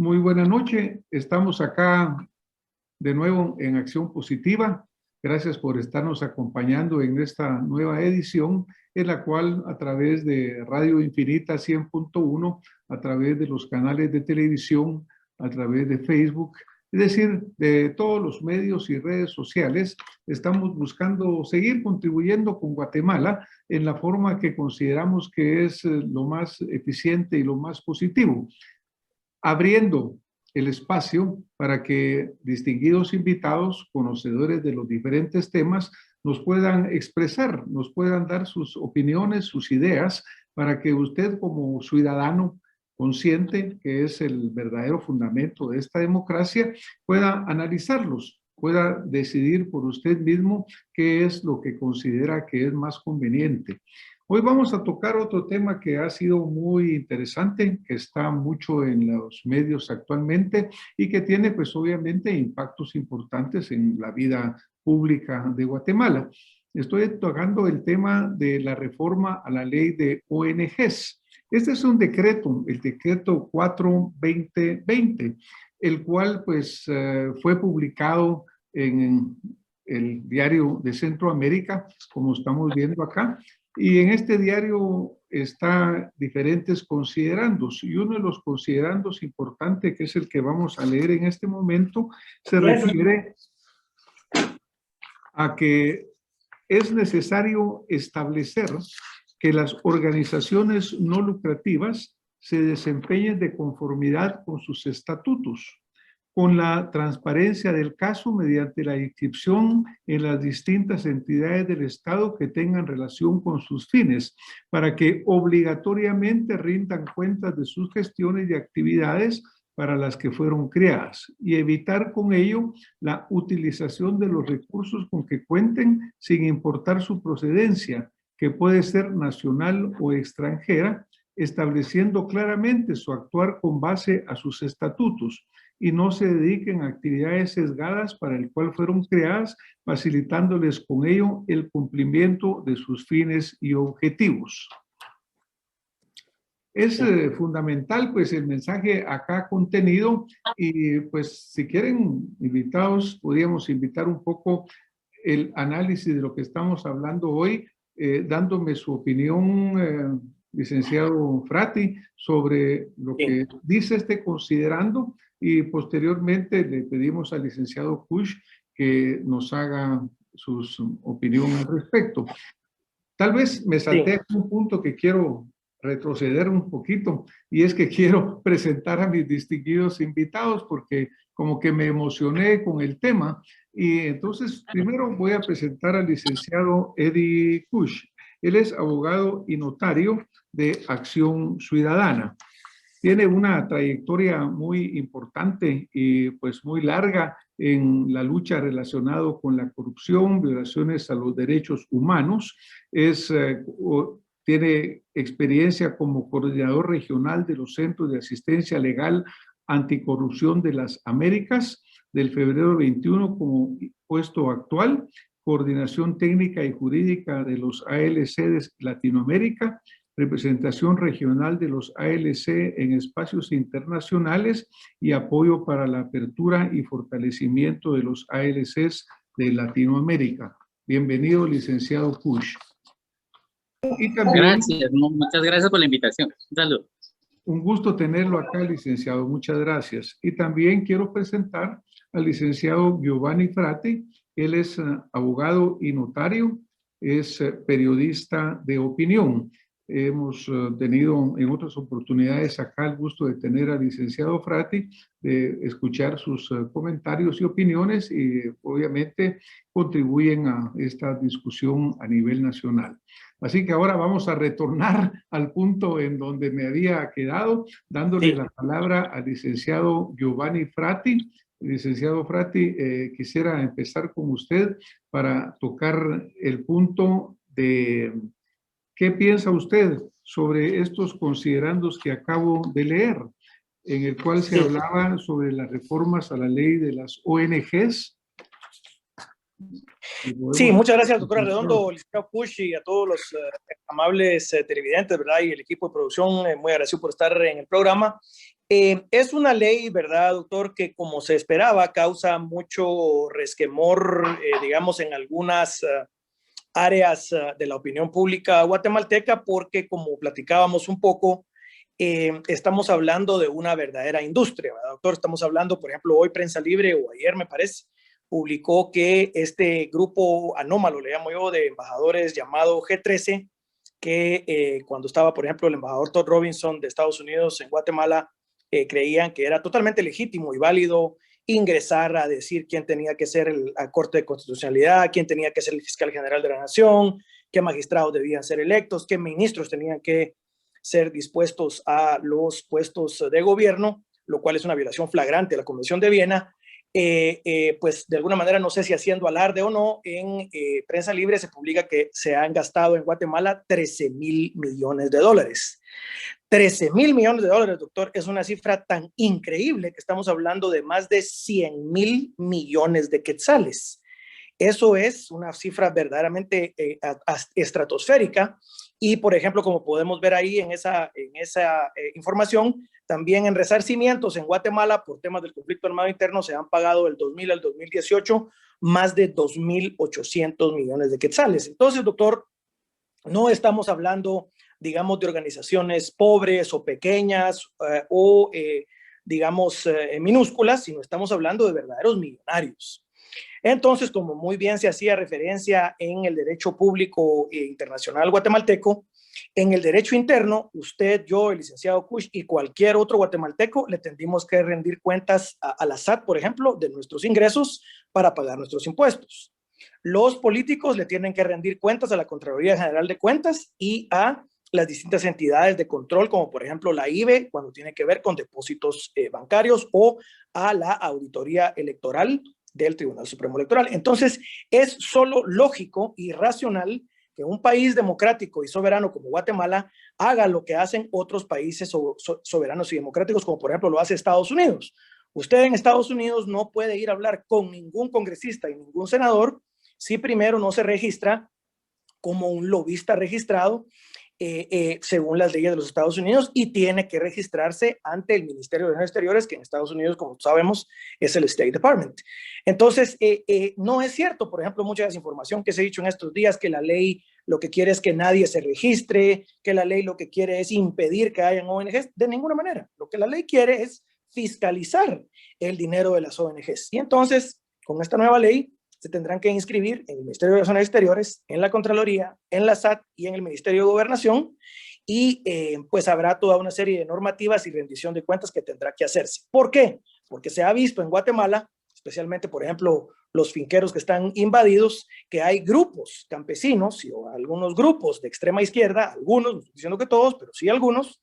Muy buena noche. Estamos acá de nuevo en Acción Positiva. Gracias por estarnos acompañando en esta nueva edición, en la cual a través de Radio Infinita 100.1, a través de los canales de televisión, a través de Facebook, es decir, de todos los medios y redes sociales, estamos buscando seguir contribuyendo con Guatemala en la forma que consideramos que es lo más eficiente y lo más positivo, abriendo el espacio para que distinguidos invitados, conocedores de los diferentes temas, nos puedan expresar, nos puedan dar sus opiniones, sus ideas, para que usted como ciudadano consciente, que es el verdadero fundamento de esta democracia, pueda analizarlos, pueda decidir por usted mismo qué es lo que considera que es más conveniente. Hoy vamos a tocar otro tema que ha sido muy interesante, que está mucho en los medios actualmente y que tiene pues obviamente impactos importantes en la vida pública de Guatemala. Estoy tocando el tema de la reforma a la ley de ONGs. Este es un decreto, el decreto 4/2020, el cual pues fue publicado en el diario de Centroamérica, como estamos viendo acá. Y en este diario está diferentes considerandos, y uno de los considerandos importantes, que es el que vamos a leer en este momento, se refiere a que es necesario establecer que las organizaciones no lucrativas se desempeñen de conformidad con sus estatutos, con la transparencia del caso mediante la inscripción en las distintas entidades del Estado que tengan relación con sus fines, para que obligatoriamente rindan cuentas de sus gestiones y actividades para las que fueron creadas, y evitar con ello la utilización de los recursos con que cuenten sin importar su procedencia, que puede ser nacional o extranjera, estableciendo claramente su actuar con base a sus estatutos, y no se dediquen a actividades sesgadas para el cual fueron creadas, facilitándoles con ello el cumplimiento de sus fines y objetivos. Es fundamental pues el mensaje acá contenido, y pues si quieren invitados, podríamos invitar un poco el análisis de lo que estamos hablando hoy, dándome su opinión, licenciado Frati, sobre lo que dice este considerando, y posteriormente le pedimos al licenciado Kush que nos haga su opinión al respecto. Tal vez me salté un punto que quiero retroceder un poquito, y es que quiero presentar a mis distinguidos invitados porque como que me emocioné con el tema. Y entonces primero voy a presentar al licenciado Eddie Kush. Él es abogado y notario de Acción Ciudadana. Tiene una trayectoria muy importante y pues muy larga en la lucha relacionada con la corrupción, violaciones a los derechos humanos. Tiene experiencia como coordinador regional de los Centros de Asistencia Legal Anticorrupción de las Américas, del febrero 21 como puesto actual, coordinación técnica y jurídica de los ALC de Latinoamérica, representación regional de los ALC en espacios internacionales y apoyo para la apertura y fortalecimiento de los ALCs de Latinoamérica. Bienvenido, licenciado Kush. Y también, gracias, muchas gracias por la invitación. Un saludo. Un gusto tenerlo acá, licenciado. Muchas gracias. Y también quiero presentar al licenciado Giovanni Frati. Él es abogado y notario, es periodista de opinión. Hemos tenido en otras oportunidades acá el gusto de tener al licenciado Frati, de escuchar sus comentarios y opiniones, y obviamente contribuyen a esta discusión a nivel nacional. Así que ahora vamos a retornar al punto en donde me había quedado, dándole la palabra al licenciado Giovanni Frati. Licenciado Frati, quisiera empezar con usted para tocar el punto de qué piensa usted sobre estos considerandos que acabo de leer, en el cual se hablaba sobre las reformas a la ley de las ONGs, Sí, muchas gracias, doctora Redondo, licenciado Kush, y a todos los amables televidentes, ¿verdad? Y el equipo de producción, muy agradecido por estar en el programa. Es una ley, ¿verdad, doctor?, que como se esperaba, causa mucho resquemor, digamos, en algunas áreas de la opinión pública guatemalteca, porque como platicábamos un poco, estamos hablando de una verdadera industria, ¿verdad, doctor? Estamos hablando, por ejemplo, hoy Prensa Libre, o ayer me parece, publicó que este grupo anómalo, le llamo yo, de embajadores llamado G13, que cuando estaba, por ejemplo, el embajador Todd Robinson de Estados Unidos en Guatemala, creían que era totalmente legítimo y válido ingresar a decir quién tenía que ser la Corte de Constitucionalidad, quién tenía que ser el fiscal general de la Nación, qué magistrados debían ser electos, qué ministros tenían que ser dispuestos a los puestos de gobierno, lo cual es una violación flagrante de la Convención de Viena. Pues de alguna manera, no sé si haciendo alarde o no, en Prensa Libre se publica que se han gastado en Guatemala 13,000 millones de dólares. 13,000 millones de dólares, doctor, es una cifra tan increíble que estamos hablando de más de 100,000 millones de quetzales. Eso es una cifra verdaderamente estratosférica. Y, por ejemplo, como podemos ver ahí en esa información, también en resarcimientos en Guatemala por temas del conflicto armado interno se han pagado del 2000 al 2018 más de 2,800 millones de quetzales. Entonces, doctor, no estamos hablando, digamos, de organizaciones pobres o pequeñas digamos, minúsculas, sino estamos hablando de verdaderos millonarios. Entonces, como muy bien se hacía referencia en el derecho público internacional guatemalteco, en el derecho interno, usted, yo, el licenciado Kush y cualquier otro guatemalteco le tendríamos que rendir cuentas a la SAT, por ejemplo, de nuestros ingresos para pagar nuestros impuestos. Los políticos le tienen que rendir cuentas a la Contraloría General de Cuentas y a las distintas entidades de control, como por ejemplo la IBE, cuando tiene que ver con depósitos bancarios, o a la Auditoría Electoral del Tribunal Supremo Electoral. Entonces, es solo lógico y racional que un país democrático y soberano como Guatemala haga lo que hacen otros países soberanos y democráticos, como por ejemplo lo hace Estados Unidos. Usted en Estados Unidos no puede ir a hablar con ningún congresista y ningún senador si primero no se registra como un lobista registrado según las leyes de los Estados Unidos, y tiene que registrarse ante el Ministerio de Relaciones Exteriores, que en Estados Unidos, como sabemos, es el State Department. Entonces, no es cierto, por ejemplo, mucha desinformación que se ha dicho en estos días, que la ley lo que quiere es que nadie se registre, que la ley lo que quiere es impedir que hayan ONGs. De ninguna manera. Lo que la ley quiere es fiscalizar el dinero de las ONGs. Y entonces, con esta nueva ley, se tendrán que inscribir en el Ministerio de Relaciones Exteriores, en la Contraloría, en la SAT y en el Ministerio de Gobernación, y pues habrá toda una serie de normativas y rendición de cuentas que tendrá que hacerse. ¿Por qué? Porque se ha visto en Guatemala, especialmente, por ejemplo, los finqueros que están invadidos, que hay grupos campesinos o algunos grupos de extrema izquierda, algunos, no estoy diciendo que todos, pero sí algunos,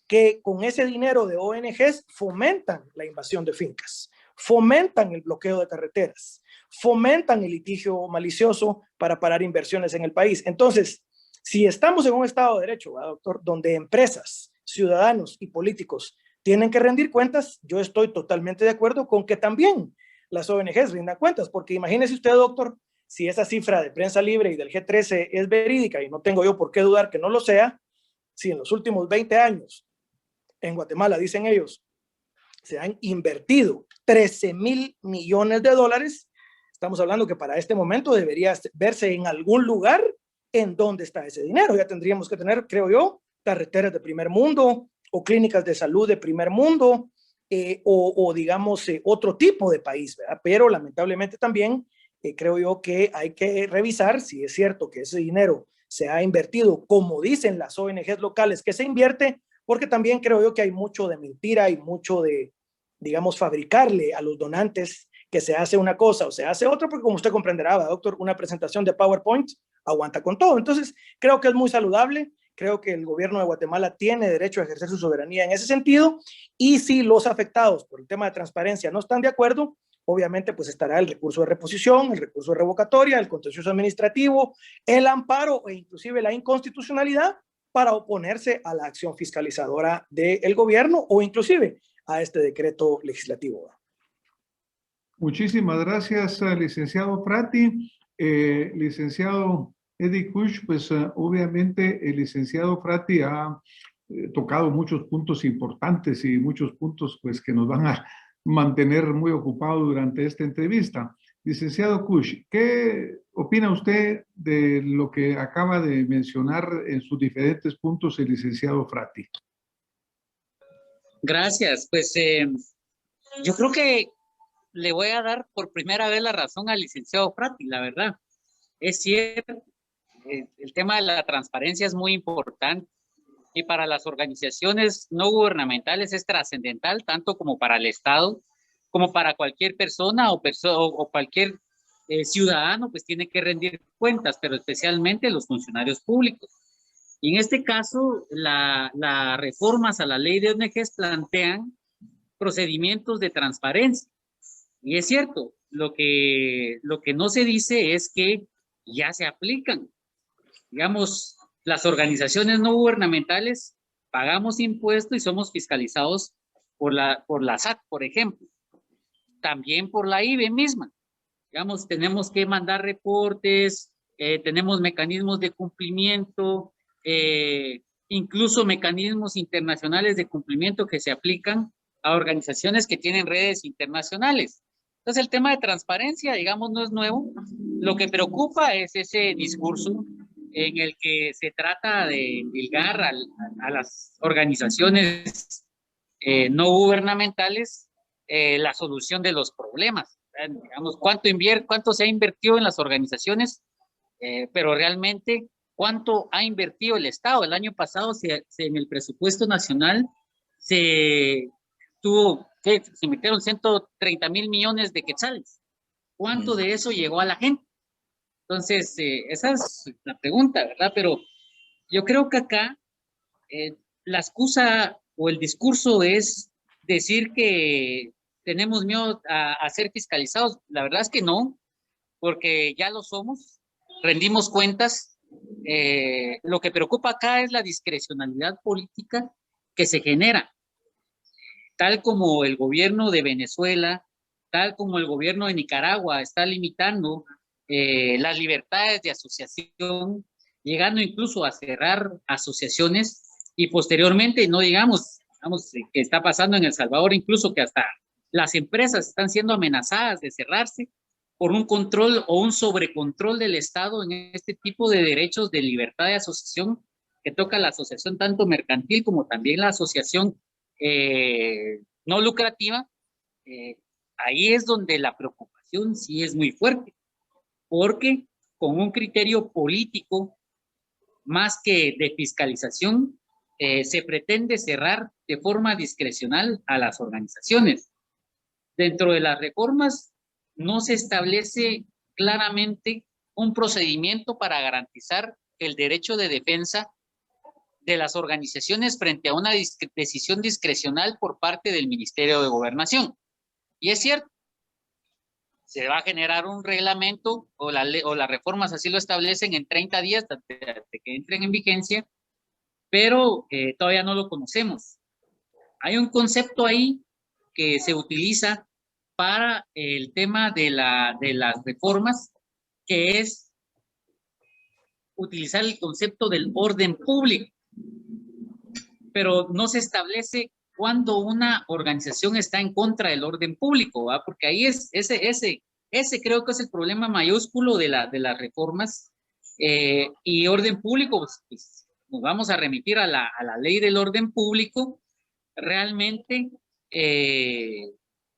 que con ese dinero de ONGs fomentan la invasión de fincas, fomentan el bloqueo de carreteras, fomentan el litigio malicioso para parar inversiones en el país. Entonces, si estamos en un Estado de Derecho, ¿verdad, doctor?, donde empresas, ciudadanos y políticos tienen que rendir cuentas, yo estoy totalmente de acuerdo con que también las ONGs rindan cuentas, porque imagínese usted, doctor, si esa cifra de Prensa Libre y del G13 es verídica, y no tengo yo por qué dudar que no lo sea, si en los últimos 20 años en Guatemala, dicen ellos, se han invertido 13,000 millones de dólares, estamos hablando que para este momento debería verse en algún lugar en donde está ese dinero. Ya tendríamos que tener, creo yo, carreteras de primer mundo o clínicas de salud de primer mundo, o digamos otro tipo de país, ¿verdad? Pero lamentablemente también creo yo que hay que revisar si es cierto que ese dinero se ha invertido como dicen las ONGs locales que se invierte, porque también creo yo que hay mucho de mentira y mucho de, digamos, fabricarle a los donantes que se hace una cosa o se hace otra, porque como usted comprenderá, doctor, una presentación de PowerPoint aguanta con todo. Entonces, creo que es muy saludable. Creo que el gobierno de Guatemala tiene derecho a ejercer su soberanía en ese sentido, y si los afectados por el tema de transparencia no están de acuerdo, obviamente pues estará el recurso de reposición, el recurso de revocatoria, el contencioso administrativo, el amparo e inclusive la inconstitucionalidad para oponerse a la acción fiscalizadora del gobierno o inclusive a este decreto legislativo. Muchísimas gracias, licenciado Prati. Licenciado Eddie Kusch, pues obviamente el licenciado Prati ha tocado muchos puntos importantes y muchos puntos pues que nos van a mantener muy ocupados durante esta entrevista. Licenciado Kusch, ¿qué opina usted de lo que acaba de mencionar en sus diferentes puntos el licenciado Prati? Gracias. Pues yo creo que le voy a dar por primera vez la razón al licenciado Prati, la verdad. Es cierto, el tema de la transparencia es muy importante y para las organizaciones no gubernamentales es trascendental, tanto como para el Estado, como para cualquier persona o cualquier ciudadano, pues tiene que rendir cuentas, pero especialmente los funcionarios públicos. Y en este caso, las reformas a la ley de ONGs plantean procedimientos de transparencia. Y es cierto, lo que no se dice es que ya se aplican. Digamos, las organizaciones no gubernamentales pagamos impuestos y somos fiscalizados por la SAT, por ejemplo. También por la IBE misma. Digamos, tenemos que mandar reportes, tenemos mecanismos de cumplimiento, incluso mecanismos internacionales de cumplimiento que se aplican a organizaciones que tienen redes internacionales. Entonces, el tema de transparencia, digamos, no es nuevo. Lo que preocupa es ese discurso en el que se trata de divulgar a las organizaciones no gubernamentales la solución de los problemas. Digamos, cuánto se ha invertido en las organizaciones, pero realmente cuánto ha invertido el Estado. El año pasado en el presupuesto nacional se invirtieron 130,000 millones de quetzales. ¿Cuánto de eso llegó a la gente? Entonces, esa es la pregunta, ¿verdad? Pero yo creo que acá la excusa o el discurso es decir que tenemos miedo a ser fiscalizados. La verdad es que no, porque ya lo somos, rendimos cuentas. Lo que preocupa acá es la discrecionalidad política que se genera, tal como el gobierno de Venezuela, tal como el gobierno de Nicaragua está limitando las libertades de asociación, llegando incluso a cerrar asociaciones y posteriormente, no digamos que está pasando en El Salvador, incluso que hasta las empresas están siendo amenazadas de cerrarse por un control o un sobrecontrol del Estado en este tipo de derechos de libertad de asociación que toca la asociación tanto mercantil como también la asociación no lucrativa. Ahí es donde la preocupación sí es muy fuerte, porque con un criterio político más que de fiscalización, se pretende cerrar de forma discrecional a las organizaciones. Dentro de las reformas no se establece claramente un procedimiento para garantizar el derecho de defensa de las organizaciones frente a una decisión discrecional por parte del Ministerio de Gobernación. Y es cierto, se va a generar un reglamento o las reformas así lo establecen en 30 días de que entren en vigencia, pero todavía no lo conocemos. Hay un concepto ahí que se utiliza para el tema de las reformas, que es utilizar el concepto del orden público, pero no se establece cuando una organización está en contra del orden público, ¿va? Porque ahí es ese creo que es el problema mayúsculo de las reformas, y orden público, pues, nos vamos a remitir a la ley del orden público. Realmente,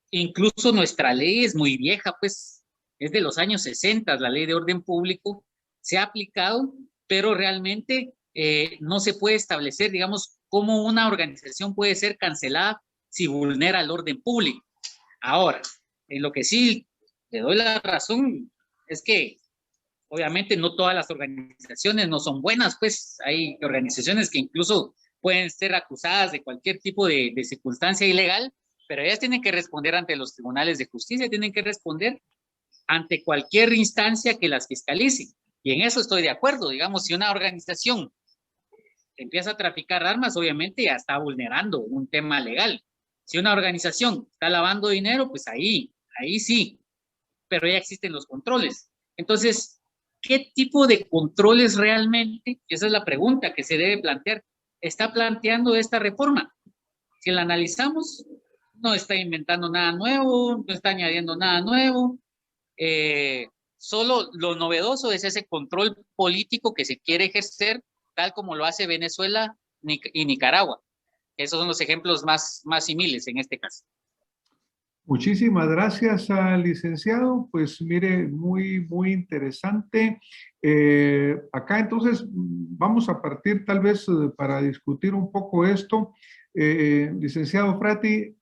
incluso nuestra ley es muy vieja, pues es de los años 60, la ley de orden público se ha aplicado, pero realmente no se puede establecer, digamos, cómo una organización puede ser cancelada si vulnera el orden público. Ahora, en lo que sí le doy la razón es que obviamente no todas las organizaciones no son buenas, pues hay organizaciones que incluso pueden ser acusadas de cualquier tipo de circunstancia ilegal, pero ellas tienen que responder ante los tribunales de justicia, tienen que responder ante cualquier instancia que las fiscalice. Y en eso estoy de acuerdo. Digamos, si una organización empieza a traficar armas, obviamente ya está vulnerando un tema legal. Si una organización está lavando dinero, pues ahí ahí sí, pero ya existen los controles. Entonces, ¿qué tipo de controles realmente? Esa es la pregunta que se debe plantear. ¿Está planteando esta reforma? Si la analizamos, no está inventando nada nuevo, no está añadiendo nada nuevo. Solo lo novedoso es ese control político que se quiere ejercer, tal como lo hace Venezuela y Nicaragua. Esos son los ejemplos más similares en este caso. Muchísimas gracias al licenciado. Pues mire, muy interesante. Acá entonces vamos a partir tal vez para discutir un poco esto. Licenciado Frati,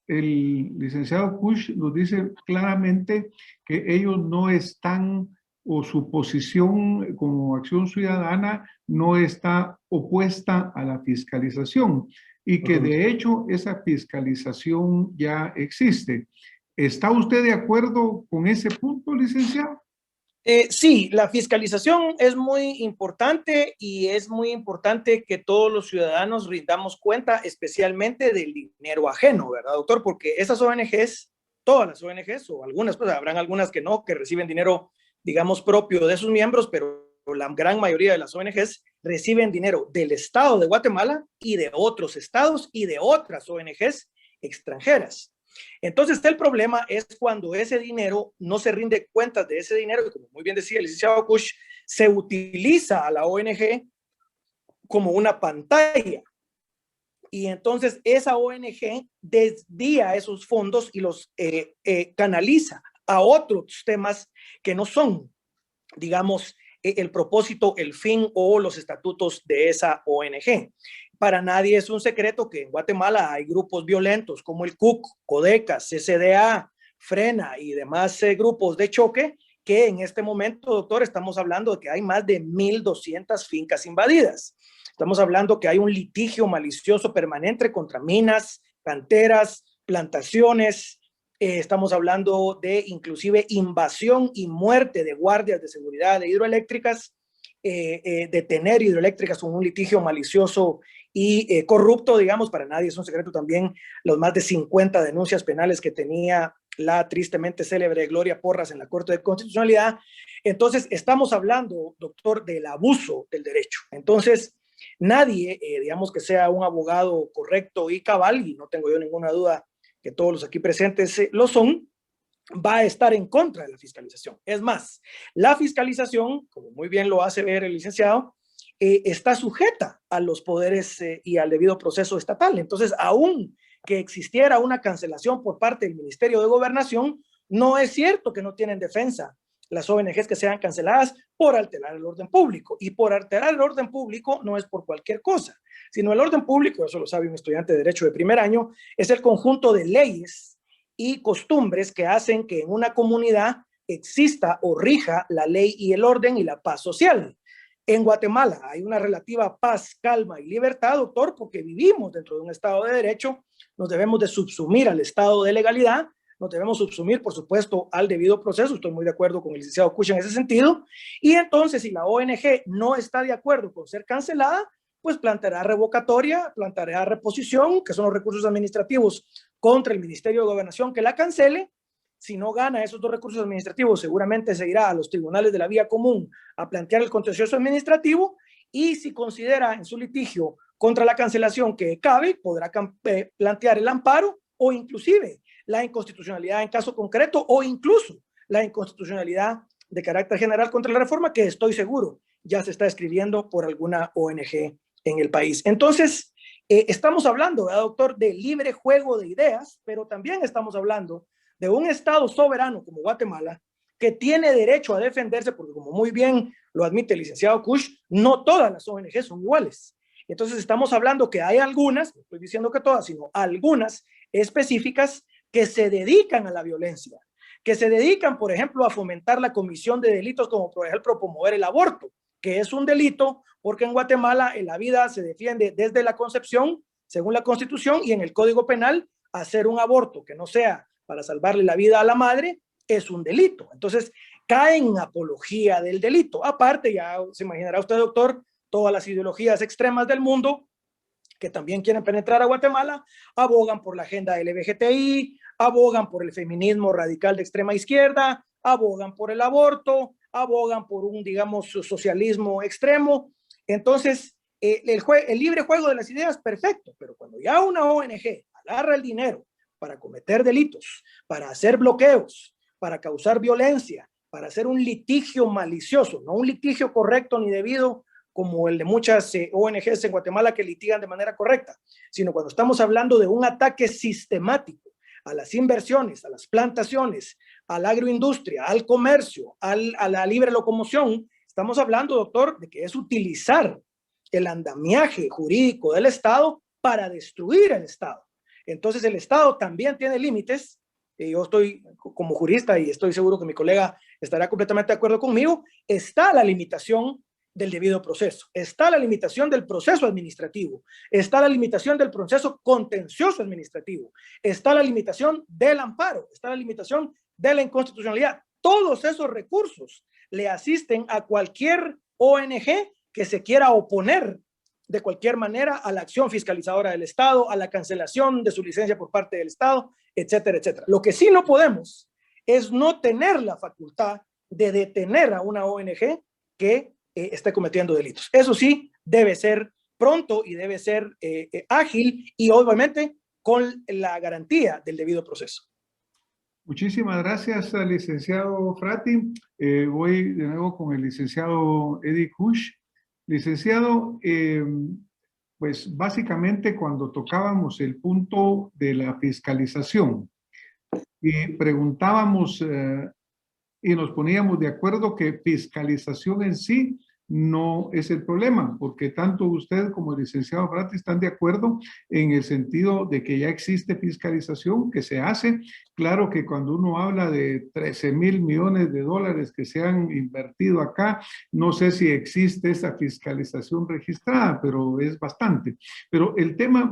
el licenciado Kusch nos dice claramente que ellos no están, o su posición como Acción Ciudadana no está opuesta a la fiscalización y que de hecho esa fiscalización ya existe. ¿Está usted de acuerdo con ese punto, licenciado? Sí, la fiscalización es muy importante y es muy importante que todos los ciudadanos rindamos cuenta, especialmente del dinero ajeno, ¿verdad, doctor? Porque esas ONGs, todas las ONGs, o algunas, pues habrán algunas que no, que reciben dinero, digamos, propio de sus miembros, pero la gran mayoría de las ONGs reciben dinero del Estado de Guatemala y de otros estados y de otras ONGs extranjeras. Entonces, el problema es cuando ese dinero no se rinde cuentas de ese dinero y, como muy bien decía el licenciado Kusch, se utiliza a la ONG como una pantalla. Y entonces esa ONG desvía esos fondos y los canaliza a otros temas que no son, digamos, el propósito, el fin o los estatutos de esa ONG. Para nadie es un secreto que en Guatemala hay grupos violentos como el CUC, CODECA, CCDA, FRENA y demás grupos de choque que en este momento, doctor, estamos hablando de que hay más de 1,200 fincas invadidas. Estamos hablando que hay un litigio malicioso permanente contra minas, canteras, plantaciones. Estamos hablando de inclusive invasión y muerte de guardias de seguridad de hidroeléctricas, detener hidroeléctricas con un litigio malicioso y corrupto, digamos. Para nadie es un secreto también los más de 50 denuncias penales que tenía la tristemente célebre Gloria Porras en la Corte de Constitucionalidad. Entonces, estamos hablando, doctor, del abuso del derecho. Entonces, nadie, digamos, que sea un abogado correcto y cabal, y no tengo yo ninguna duda que todos los aquí presentes lo son, va a estar en contra de la fiscalización. Es más, la fiscalización, como muy bien lo hace ver el licenciado, está sujeta a los poderes y al debido proceso estatal. Entonces, aún que existiera una cancelación por parte del Ministerio de Gobernación, no es cierto que no tienen defensa las ONGs que sean canceladas por alterar el orden público. Y por alterar el orden público no es por cualquier cosa, sino el orden público, eso lo sabe un estudiante de Derecho de primer año, es el conjunto de leyes y costumbres que hacen que en una comunidad exista o rija la ley y el orden y la paz social. En Guatemala hay una relativa paz, calma y libertad, doctor, porque vivimos dentro de un Estado de Derecho, nos debemos de subsumir al Estado de legalidad, nos debemos subsumir, por supuesto, al debido proceso. Estoy muy de acuerdo con el licenciado Kusch en ese sentido. Y entonces, si la ONG no está de acuerdo con ser cancelada, pues planteará revocatoria, planteará reposición, que son los recursos administrativos contra el Ministerio de Gobernación que la cancele. Si no gana esos dos recursos administrativos, seguramente se irá a los tribunales de la vía común a plantear el contencioso administrativo, y si considera en su litigio contra la cancelación que cabe, podrá plantear el amparo o inclusive la inconstitucionalidad en caso concreto, o incluso la inconstitucionalidad de carácter general contra la reforma, que estoy seguro ya se está escribiendo por alguna ONG en el país. Entonces, estamos hablando, ¿verdad, doctor?, de libre juego de ideas, pero también estamos hablando de un Estado soberano como Guatemala que tiene derecho a defenderse, porque como muy bien lo admite el licenciado Kusch, no todas las ONG son iguales. Entonces estamos hablando que hay algunas, no estoy diciendo que todas, sino algunas específicas que se dedican a la violencia, que se dedican, por ejemplo, a fomentar la comisión de delitos como, por ejemplo, promover el aborto, que es un delito porque en Guatemala la vida se defiende desde la concepción, según la Constitución, y en el Código Penal, hacer un aborto que no sea para salvarle la vida a la madre es un delito. Entonces, cae en apología del delito. Aparte, ya se imaginará usted, doctor, todas las ideologías extremas del mundo que también quieren penetrar a Guatemala, abogan por la agenda LGBTI, abogan por el feminismo radical de extrema izquierda, abogan por el aborto, abogan por un, digamos, socialismo extremo. Entonces, el libre juego de las ideas, perfecto, pero cuando ya una ONG agarra el dinero para cometer delitos, para hacer bloqueos, para causar violencia, para hacer un litigio malicioso, no un litigio correcto ni debido, como el de muchas ONGs en Guatemala que litigan de manera correcta, sino cuando estamos hablando de un ataque sistemático a las inversiones, a las plantaciones, a la agroindustria, al comercio, a la libre locomoción, estamos hablando, doctor, de que es utilizar el andamiaje jurídico del Estado para destruir el Estado. Entonces el Estado también tiene límites. Yo estoy como jurista y estoy seguro que mi colega estará completamente de acuerdo conmigo. Está la limitación del debido proceso, está la limitación del proceso administrativo, está la limitación del proceso contencioso administrativo, está la limitación del amparo, está la limitación de la inconstitucionalidad. Todos esos recursos le asisten a cualquier ONG que se quiera oponer de cualquier manera a la acción fiscalizadora del Estado, a la cancelación de su licencia por parte del Estado, etcétera, etcétera. Lo que sí no podemos es no tener la facultad de detener a una ONG que esté cometiendo delitos. Eso sí, debe ser pronto y debe ser ágil y obviamente con la garantía del debido proceso. Muchísimas gracias, licenciado Frati. Voy de nuevo con el licenciado Eddie Kusch. Licenciado, pues básicamente cuando tocábamos el punto de la fiscalización y preguntábamos y nos poníamos de acuerdo que fiscalización en sí no es el problema, porque tanto usted como el licenciado Frati están de acuerdo en el sentido de que ya existe fiscalización que se hace. Claro que cuando uno habla de 13,000 millones de dólares que se han invertido acá, no sé si existe esa fiscalización registrada, pero es bastante. Pero el tema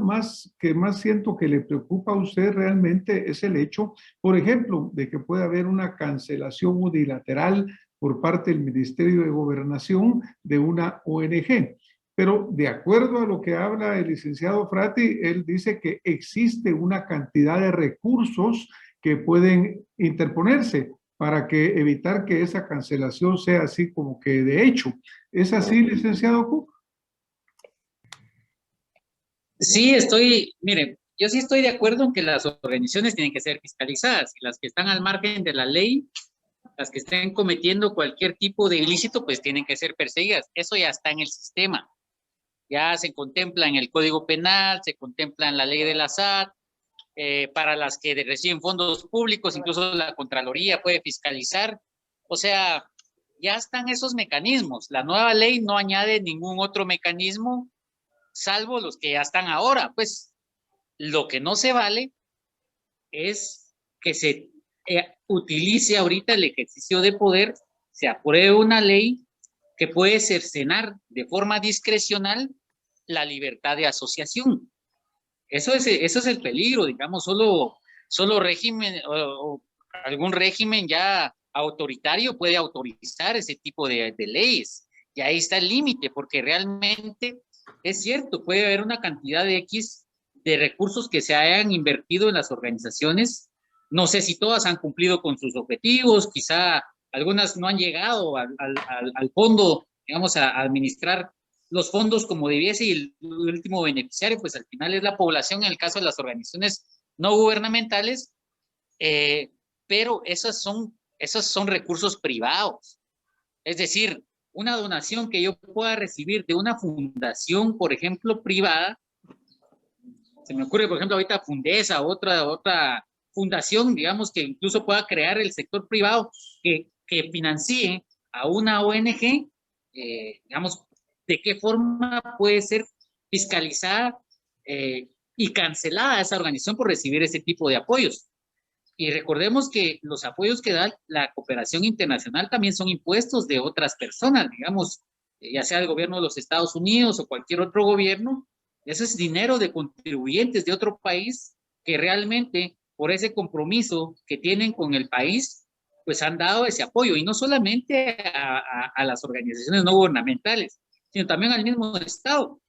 que más siento que le preocupa a usted realmente es el hecho, por ejemplo, de que puede haber una cancelación unilateral por parte del Ministerio de Gobernación de una ONG. Pero de acuerdo a lo que habla el licenciado Frati, él dice que existe una cantidad de recursos que pueden interponerse para evitar que esa cancelación sea así como que de hecho. ¿Es así, licenciado Cook? Sí, mire, yo sí estoy de acuerdo en que las organizaciones tienen que ser fiscalizadas y las que están al margen de la ley, las que estén cometiendo cualquier tipo de ilícito, pues tienen que ser perseguidas. Eso ya está en el sistema. Ya se contempla en el Código Penal, se contempla en la ley de la SAT, para las que reciben fondos públicos, incluso la Contraloría puede fiscalizar. O sea, ya están esos mecanismos. La nueva ley no añade ningún otro mecanismo, salvo los que ya están ahora. Pues lo que no se vale es que se utilice ahorita el ejercicio de poder, se apruebe una ley que puede cercenar de forma discrecional la libertad de asociación. Eso es el peligro, digamos, solo régimen o algún régimen ya autoritario puede autorizar ese tipo de leyes. Y ahí está el límite, porque realmente es cierto, puede haber una cantidad de X de recursos que se hayan invertido en las organizaciones. No sé si todas han cumplido con sus objetivos, quizá algunas no han llegado al fondo, digamos, a administrar los fondos como debiese, y el último beneficiario, pues al final es la población en el caso de las organizaciones no gubernamentales, pero esos son recursos privados. Es decir, una donación que yo pueda recibir de una fundación, por ejemplo, privada, se me ocurre, por ejemplo, ahorita Fundesa, otra fundación, digamos, que incluso pueda crear el sector privado que financie a una ONG, digamos, de qué forma puede ser fiscalizada y cancelada esa organización por recibir ese tipo de apoyos. Y recordemos que los apoyos que da la cooperación internacional también son impuestos de otras personas, digamos, ya sea el gobierno de los Estados Unidos o cualquier otro gobierno. Ese es dinero de contribuyentes de otro país que realmente por ese compromiso que tienen con el país, pues han dado ese apoyo, y no solamente a las organizaciones no gubernamentales, sino también al mismo Estado.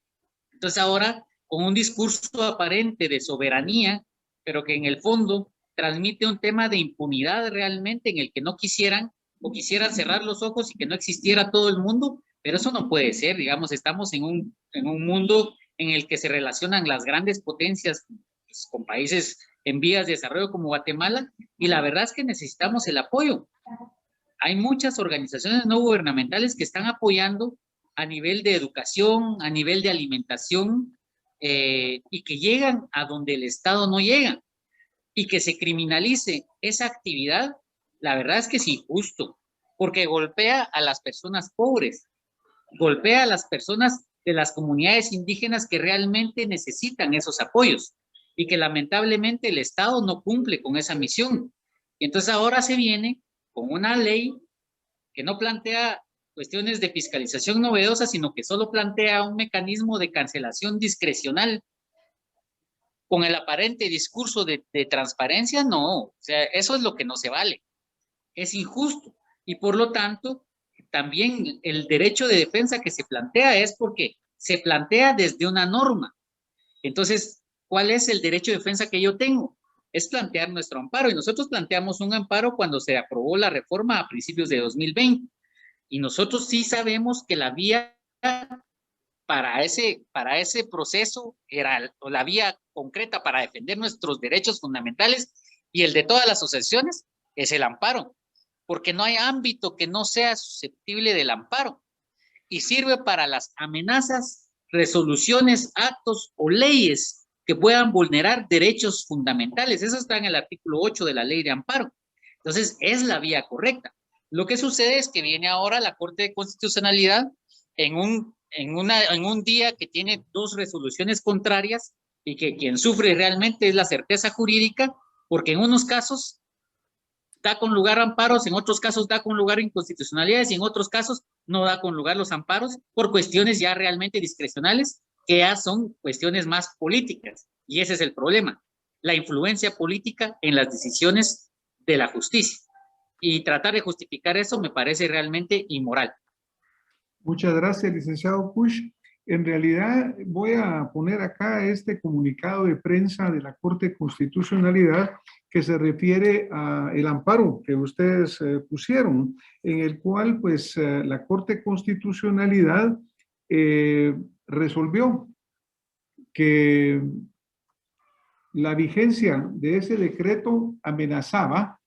Entonces ahora, con un discurso aparente de soberanía, pero que en el fondo transmite un tema de impunidad realmente en el que no quisieran o quisieran cerrar los ojos y que no existiera todo el mundo, pero eso no puede ser, digamos, estamos en un mundo en el que se relacionan las grandes potencias pues, con países en vías de desarrollo como Guatemala, y la verdad es que necesitamos el apoyo. Hay muchas organizaciones no gubernamentales que están apoyando a nivel de educación, a nivel de alimentación, y que llegan a donde el Estado no llega. Y que se criminalice esa actividad, la verdad es que es injusto, porque golpea a las personas pobres, golpea a las personas de las comunidades indígenas que realmente necesitan esos apoyos y que lamentablemente el Estado no cumple con esa misión. Y entonces ahora se viene con una ley que no plantea cuestiones de fiscalización novedosas, sino que solo plantea un mecanismo de cancelación discrecional con el aparente discurso de transparencia. No, o sea, eso es lo que no se vale. Es injusto. Y por lo tanto, también el derecho de defensa que se plantea es porque se plantea desde una norma. Entonces, ¿cuál es el derecho de defensa que yo tengo? Es plantear nuestro amparo. Y nosotros planteamos un amparo cuando se aprobó la reforma a principios de 2020. Y nosotros sí sabemos que la vía para ese proceso era la vía concreta para defender nuestros derechos fundamentales y el de todas las asociaciones es el amparo, porque no hay ámbito que no sea susceptible del amparo y sirve para las amenazas, resoluciones, actos o leyes que puedan vulnerar derechos fundamentales. Eso está en el artículo 8 de la ley de amparo. Entonces, es la vía correcta. Lo que sucede es que viene ahora la Corte de Constitucionalidad en un día que tiene dos resoluciones contrarias y que quien sufre realmente es la certeza jurídica, porque en unos casos da con lugar amparos, en otros casos da con lugar inconstitucionalidades y en otros casos no da con lugar los amparos por cuestiones ya realmente discrecionales, que ya son cuestiones más políticas. Y ese es el problema, la influencia política en las decisiones de la justicia. Y tratar de justificar eso me parece realmente inmoral. Muchas gracias, licenciado Kusch. En realidad voy a poner acá este comunicado de prensa de la Corte de Constitucionalidad que se refiere al amparo que ustedes pusieron, en el cual pues la Corte de Constitucionalidad resolvió que la vigencia de ese decreto amenazaba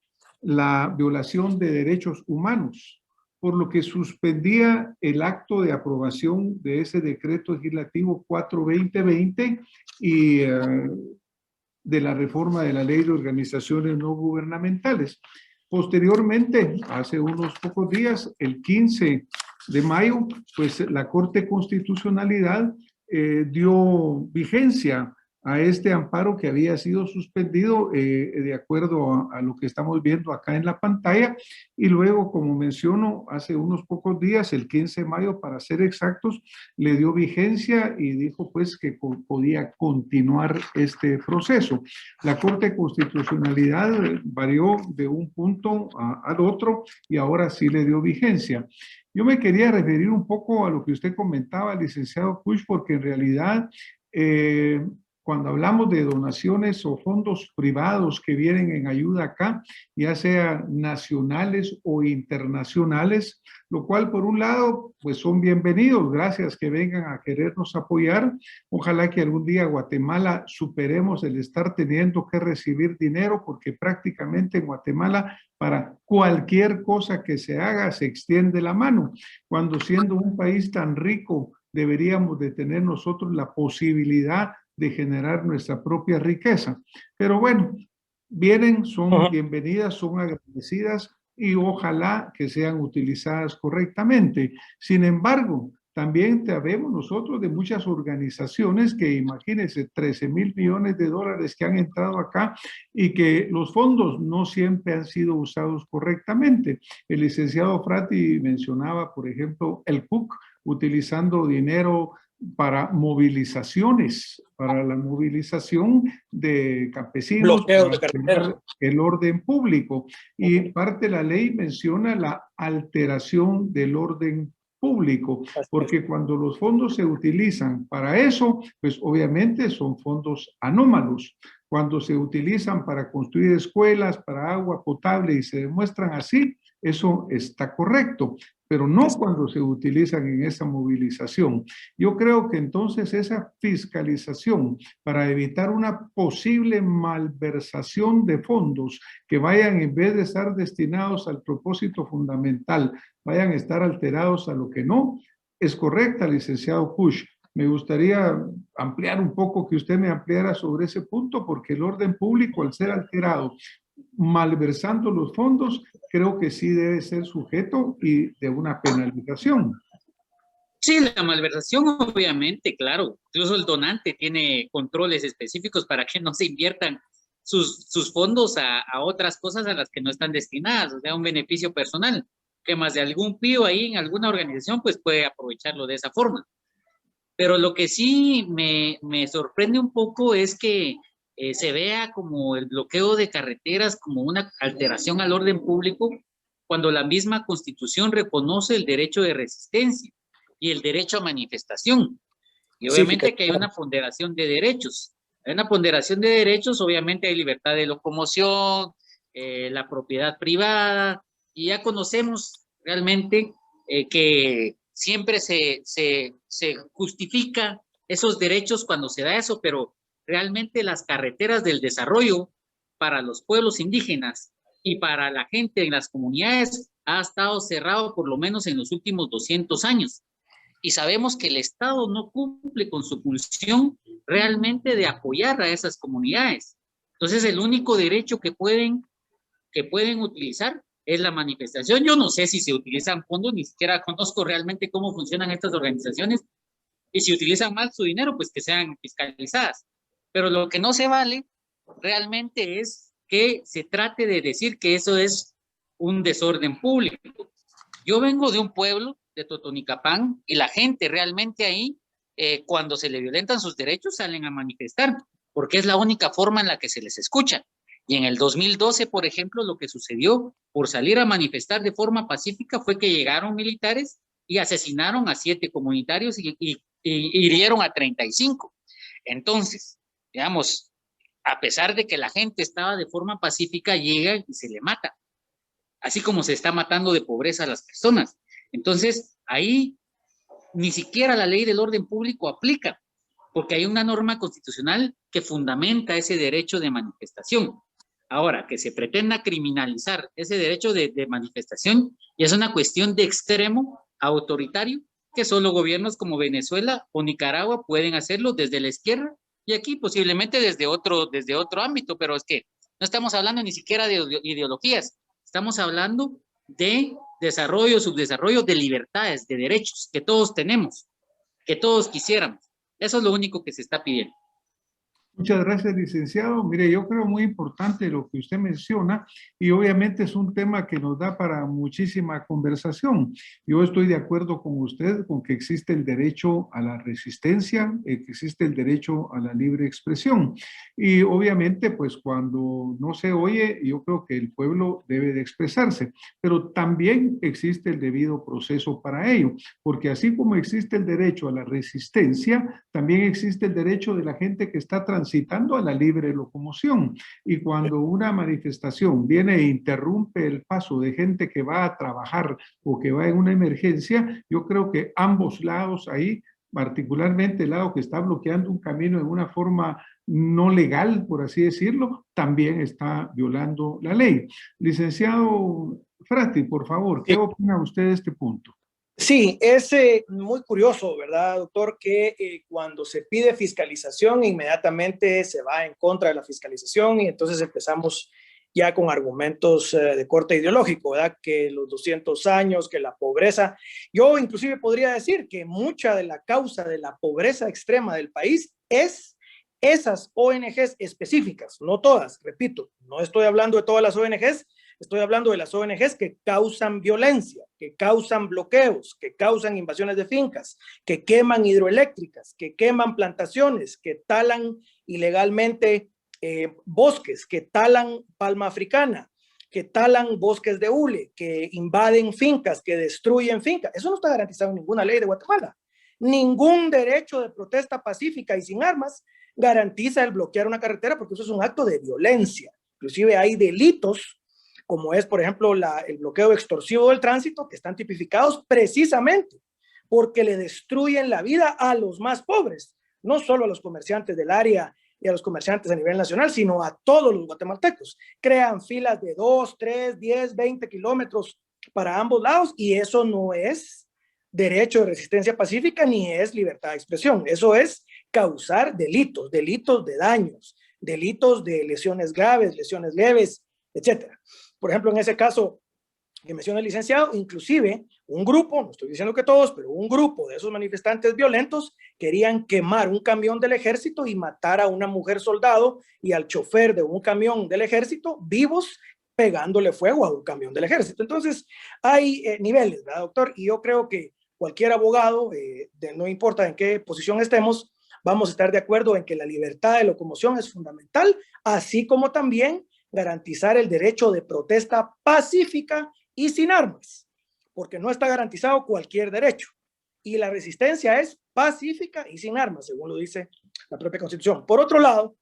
la violación de derechos humanos, por lo que suspendía el acto de aprobación de ese decreto legislativo 4/2020 y de la reforma de la ley de organizaciones no gubernamentales. Posteriormente, hace unos pocos días, el 15 de mayo, pues la Corte de Constitucionalidad dio vigencia a este amparo que había sido suspendido de acuerdo a lo que estamos viendo acá en la pantalla, y luego, como menciono, hace unos pocos días, el 15 de mayo para ser exactos, le dio vigencia y dijo pues que podía continuar este proceso. La Corte de Constitucionalidad varió de un punto al otro y ahora sí le dio vigencia. Yo me quería referir un poco a lo que usted comentaba, licenciado Kusch, porque en realidad cuando hablamos de donaciones o fondos privados que vienen en ayuda acá, ya sea nacionales o internacionales, lo cual por un lado pues son bienvenidos, gracias que vengan a querernos apoyar. Ojalá que algún día Guatemala superemos el estar teniendo que recibir dinero, porque prácticamente en Guatemala para cualquier cosa que se haga se extiende la mano, cuando siendo un país tan rico deberíamos de tener nosotros la posibilidad de generar nuestra propia riqueza. Pero bueno, vienen, son bienvenidas, son agradecidas y ojalá que sean utilizadas correctamente. Sin embargo, también sabemos nosotros de muchas organizaciones que, imagínense, 13,000 millones de dólares que han entrado acá y que los fondos no siempre han sido usados correctamente. El licenciado Frati mencionaba, por ejemplo, el PUC, utilizando dinero para movilizaciones, para la movilización de campesinos, bloqueo de carretera, el orden público. Y parte de la ley menciona la alteración del orden público, porque cuando los fondos se utilizan para eso, pues obviamente son fondos anómalos. Cuando se utilizan para construir escuelas, para agua potable y se demuestran así, eso está correcto, pero no cuando se utilizan en esa movilización. Yo creo que entonces esa fiscalización para evitar una posible malversación de fondos que vayan, en vez de estar destinados al propósito fundamental, vayan a estar alterados a lo que no, es correcta, licenciado Kusch. Me gustaría ampliar un poco, que usted me ampliara sobre ese punto, porque el orden público, al ser alterado, malversando los fondos, creo que sí debe ser sujeto y de una penalización. Sí, la malversación, obviamente, claro. Incluso el donante tiene controles específicos para que no se inviertan sus fondos a otras cosas a las que no están destinadas, o sea, un beneficio personal, que más de algún pío ahí en alguna organización, pues puede aprovecharlo de esa forma. Pero lo que sí me sorprende un poco es que se vea como el bloqueo de carreteras como una alteración al orden público, cuando la misma Constitución reconoce el derecho de resistencia y el derecho a manifestación. Y obviamente sí, que hay una ponderación de derechos. Hay una ponderación de derechos, obviamente hay libertad de locomoción, la propiedad privada, y ya conocemos realmente que siempre se justifica esos derechos cuando se da eso, pero realmente las carreteras del desarrollo para los pueblos indígenas y para la gente en las comunidades ha estado cerrado por lo menos en los últimos 200 años. Y sabemos que el Estado no cumple con su función realmente de apoyar a esas comunidades. Entonces, el único derecho que pueden utilizar es la manifestación. Yo no sé si se utilizan fondos, ni siquiera conozco realmente cómo funcionan estas organizaciones, y si utilizan mal su dinero, pues que sean fiscalizadas. Pero lo que no se vale realmente es que se trate de decir que eso es un desorden público. Yo vengo de un pueblo, de Totonicapán, y la gente realmente ahí, cuando se le violentan sus derechos, salen a manifestar, porque es la única forma en la que se les escucha. Y en el 2012, por ejemplo, lo que sucedió por salir a manifestar de forma pacífica fue que llegaron militares y asesinaron a 7 comunitarios y hirieron a 35. Entonces, digamos, a pesar de que la gente estaba de forma pacífica, llega y se le mata, así como se está matando de pobreza a las personas. Entonces, ahí ni siquiera la ley del orden público aplica, porque hay una norma constitucional que fundamenta ese derecho de manifestación. Ahora, que se pretenda criminalizar ese derecho de manifestación, ya es una cuestión de extremo autoritario, que solo gobiernos como Venezuela o Nicaragua pueden hacerlo desde la izquierda, y aquí posiblemente desde otro ámbito, pero es que no estamos hablando ni siquiera de ideologías, estamos hablando de desarrollo, subdesarrollo, de libertades, de derechos que todos tenemos, que todos quisiéramos. Eso es lo único que se está pidiendo. Muchas gracias, licenciado. Mire, yo creo muy importante lo que usted menciona, y obviamente es un tema que nos da para muchísima conversación. Yo estoy de acuerdo con usted con que existe el derecho a la resistencia, que existe el derecho a la libre expresión. Y obviamente, pues cuando no se oye, yo creo que el pueblo debe de expresarse, pero también existe el debido proceso para ello, porque así como existe el derecho a la resistencia, también existe el derecho de la gente que está transitando a la libre locomoción. Y cuando una manifestación viene e interrumpe el paso de gente que va a trabajar o que va en una emergencia, yo creo que ambos lados ahí, particularmente el lado que está bloqueando un camino en una forma no legal, por así decirlo, también está violando la ley. Licenciado Frati, por favor, ¿qué opina usted de este punto? Sí, es muy curioso, ¿verdad, doctor? Que cuando se pide fiscalización, inmediatamente se va en contra de la fiscalización, y entonces empezamos ya con argumentos de corte ideológico, ¿verdad? Que los 200 años, que la pobreza. Yo inclusive podría decir que mucha de la causa de la pobreza extrema del país es esas ONGs específicas, no todas, repito, no estoy hablando de todas las ONGs, estoy hablando de las ONGs que causan violencia, que causan bloqueos, que causan invasiones de fincas, que queman hidroeléctricas, que queman plantaciones, que talan ilegalmente bosques, que talan palma africana, que talan bosques de hule, que invaden fincas, que destruyen fincas. Eso no está garantizado en ninguna ley de Guatemala. Ningún derecho de protesta pacífica y sin armas garantiza el bloquear una carretera, porque eso es un acto de violencia. Inclusive hay delitos, como es, por ejemplo, el bloqueo extorsivo del tránsito, que están tipificados precisamente porque le destruyen la vida a los más pobres, no solo a los comerciantes del área y a los comerciantes a nivel nacional, sino a todos los guatemaltecos. Crean filas de 2, 3, 10, 20 kilómetros para ambos lados, y eso no es derecho de resistencia pacífica ni es libertad de expresión. Eso es causar delitos, delitos de daños, delitos de lesiones graves, lesiones leves, etcétera. Por ejemplo, en ese caso que menciona el licenciado, inclusive un grupo, no estoy diciendo que todos, pero un grupo de esos manifestantes violentos querían quemar un camión del ejército y matar a una mujer soldado y al chofer de un camión del ejército vivos, pegándole fuego a un camión del ejército. Entonces hay niveles, ¿verdad, doctor? Y yo creo que cualquier abogado, no importa en qué posición estemos, vamos a estar de acuerdo en que la libertad de locomoción es fundamental, así como también garantizar el derecho de protesta pacífica y sin armas, porque no está garantizado cualquier derecho. Y la resistencia es pacífica y sin armas, según lo dice la propia Constitución. Por otro lado,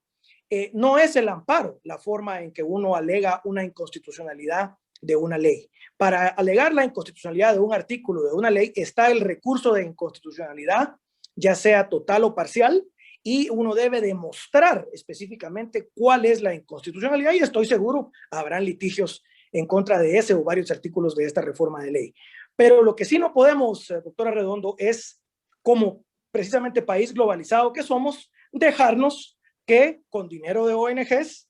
no es el amparo la forma en que uno alega una inconstitucionalidad de una ley. Para alegar la inconstitucionalidad de un artículo de una ley está el recurso de inconstitucionalidad, ya sea total o parcial, y uno debe demostrar específicamente cuál es la inconstitucionalidad, y estoy seguro habrán litigios en contra de ese o varios artículos de esta reforma de ley. Pero lo que sí no podemos, doctora Redondo, es, como precisamente país globalizado que somos, dejarnos que con dinero de ONGs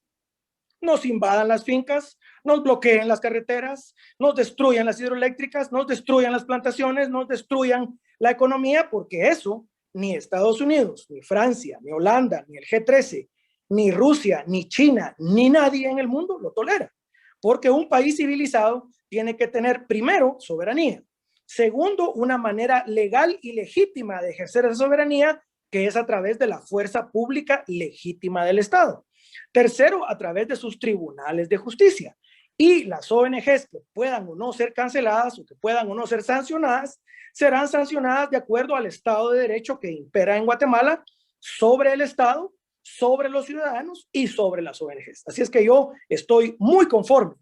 nos invadan las fincas, nos bloqueen las carreteras, nos destruyan las hidroeléctricas, nos destruyan las plantaciones, nos destruyan la economía, porque eso ni Estados Unidos, ni Francia, ni Holanda, ni el G13, ni Rusia, ni China, ni nadie en el mundo lo tolera. Porque un país civilizado tiene que tener, primero, soberanía. Segundo, una manera legal y legítima de ejercer esa soberanía, que es a través de la fuerza pública legítima del Estado. Tercero, a través de sus tribunales de justicia. Y las ONGs que puedan o no ser canceladas o que puedan o no ser sancionadas, serán sancionadas de acuerdo al Estado de Derecho que impera en Guatemala sobre el Estado, sobre los ciudadanos y sobre las ONGs. Así es que yo estoy muy conforme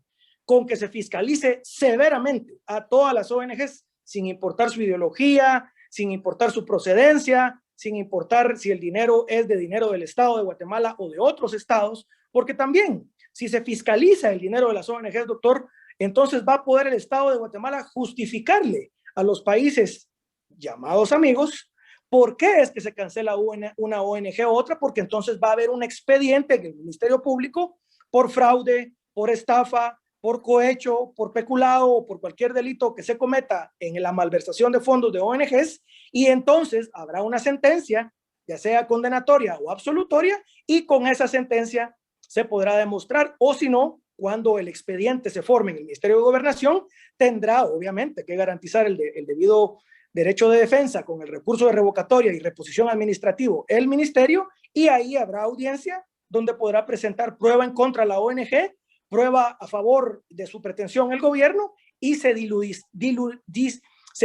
con que se fiscalice severamente a todas las ONGs, sin importar su ideología, sin importar su procedencia, sin importar si el dinero es de dinero del Estado de Guatemala o de otros estados, porque también si se fiscaliza el dinero de las ONGs, doctor, entonces va a poder el Estado de Guatemala justificarle a los países llamados amigos por qué es que se cancela una ONG u otra, porque entonces va a haber un expediente en el Ministerio Público por fraude, por estafa, por cohecho, por peculado o por cualquier delito que se cometa en la malversación de fondos de ONGs, y entonces habrá una sentencia, ya sea condenatoria o absolutoria, y con esa sentencia se podrá demostrar, o si no, cuando el expediente se forme en el Ministerio de Gobernación, tendrá obviamente que garantizar el debido derecho de defensa con el recurso de revocatoria y reposición administrativo el ministerio, y ahí habrá audiencia donde podrá presentar prueba en contra de la ONG, prueba a favor de su pretensión el gobierno, y se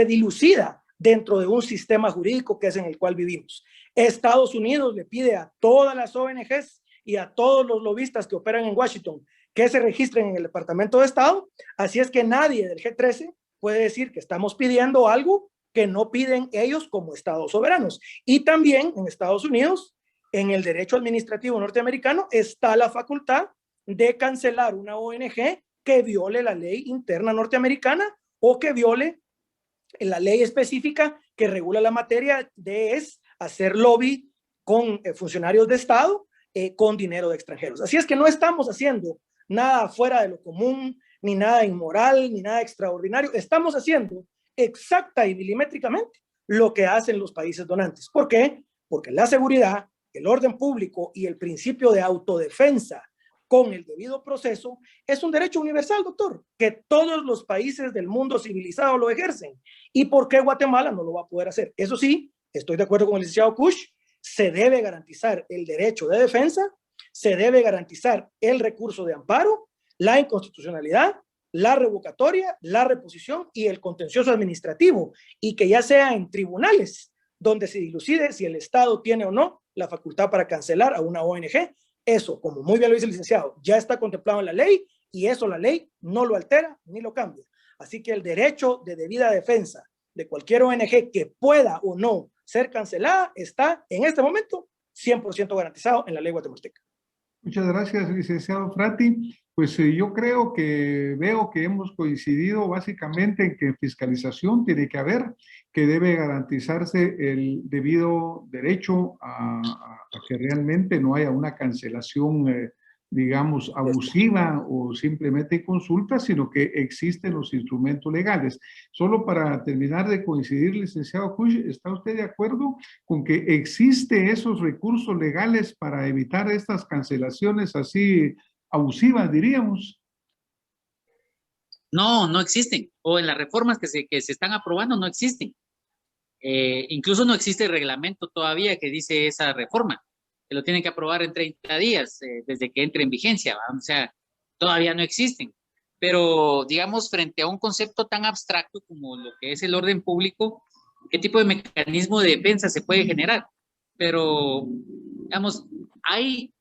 dilucida dentro de un sistema jurídico que es en el cual vivimos. Estados Unidos le pide a todas las ONGs y a todos los lobistas que operan en Washington que se registren en el Departamento de Estado, así es que nadie del G13 puede decir que estamos pidiendo algo que no piden ellos como estados soberanos. Y también en Estados Unidos, en el derecho administrativo norteamericano, está la facultad de cancelar una ONG que viole la ley interna norteamericana o que viole la ley específica que regula la materia de hacer lobby con funcionarios de Estado con dinero de extranjeros. Así es que no estamos haciendo nada fuera de lo común, ni nada inmoral, ni nada extraordinario. Estamos haciendo exacta y milimétricamente lo que hacen los países donantes. ¿Por qué? Porque la seguridad, el orden público y el principio de autodefensa con el debido proceso es un derecho universal, doctor, que todos los países del mundo civilizado lo ejercen. ¿Y por qué Guatemala no lo va a poder hacer? Eso sí, estoy de acuerdo con el licenciado Kush, se debe garantizar el derecho de defensa, se debe garantizar el recurso de amparo, la inconstitucionalidad, la revocatoria, la reposición y el contencioso administrativo, y que ya sea en tribunales, donde se dilucide si el Estado tiene o no la facultad para cancelar a una ONG. Eso, como muy bien lo dice el licenciado, ya está contemplado en la ley, y eso la ley no lo altera ni lo cambia. Así que el derecho de debida defensa de cualquier ONG que pueda o no ser cancelada está en este momento 100% garantizado en la ley guatemalteca. Muchas gracias, licenciado Frati. Pues yo creo que veo que hemos coincidido básicamente en que fiscalización tiene que haber, que debe garantizarse el debido derecho a que realmente no haya una cancelación, digamos, abusiva o simplemente consulta, sino que existen los instrumentos legales. Solo para terminar de coincidir, licenciado Kusch, ¿está usted de acuerdo con que existe esos recursos legales para evitar estas cancelaciones así abusivas, diríamos? No, no existen. O en las reformas que se están aprobando no existen. Incluso no existe reglamento todavía que dice esa reforma, que lo tienen que aprobar en 30 días desde que entre en vigencia, ¿va? O sea, todavía no existen. Pero, digamos, frente a un concepto tan abstracto como lo que es el orden público, ¿qué tipo de mecanismo de defensa se puede generar? Pero, digamos, hay